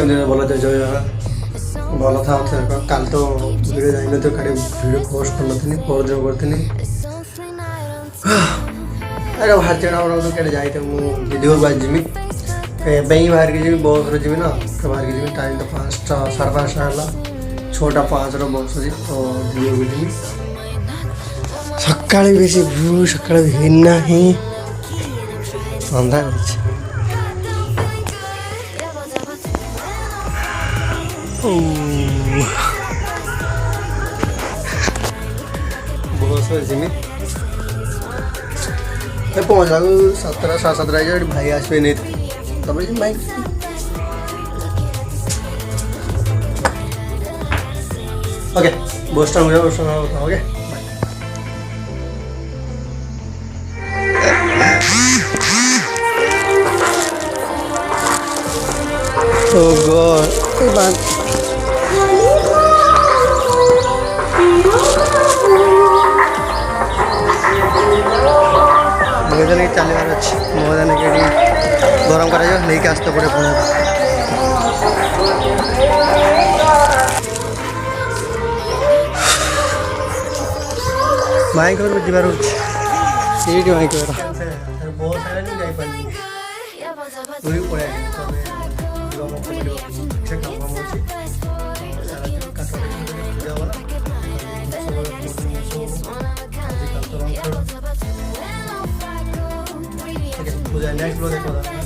ଭଲ ଜୟ ଭଲ ଥାଉ କାଲି ତ ଭିଡ଼ିଓ ଯାଇନଥିବ କାଲି ଭିଡ଼ିଓ ପୋଷ୍ଟ କରିନଥିଲି ପରଦିନ କରିଥିଲି ଆରେ ବାହାରିଛି ଆମର କାଲି ଯାଇଥିଲି ମୁଁ ଦିଦି ଘରକୁ ଆଜି ଯିବି ଏବେ ହିଁ ବାହାରିକି ଯିବି ବସ୍ରେ ଯିବି ନା ବାହାରିକି ଯିବି ଟାଇମ୍ ତ 5ଟା 5:30 ହେଲା 6:05ର ବସ୍ ଅଛି ତ ଦିଦି ଘରକୁ ଯିବି ସକାଳେ ବେଶୀ ସକାଳେ ଭିନ୍ନ ହିଁ ଅନ୍ଧାର ଅଛି बस जिमी पहुँचा 7:30 7:30 भाई आसवे नहीं तब भाई okay bus stand okay Oh God, bang. Magdan के चलवार अच्छे मगदान के गरम कर लेकिन आसते पड़े पुणे माई घर जीवार ये माई घर बहुत सारा नहीं जापार पड़े नेक्स्ट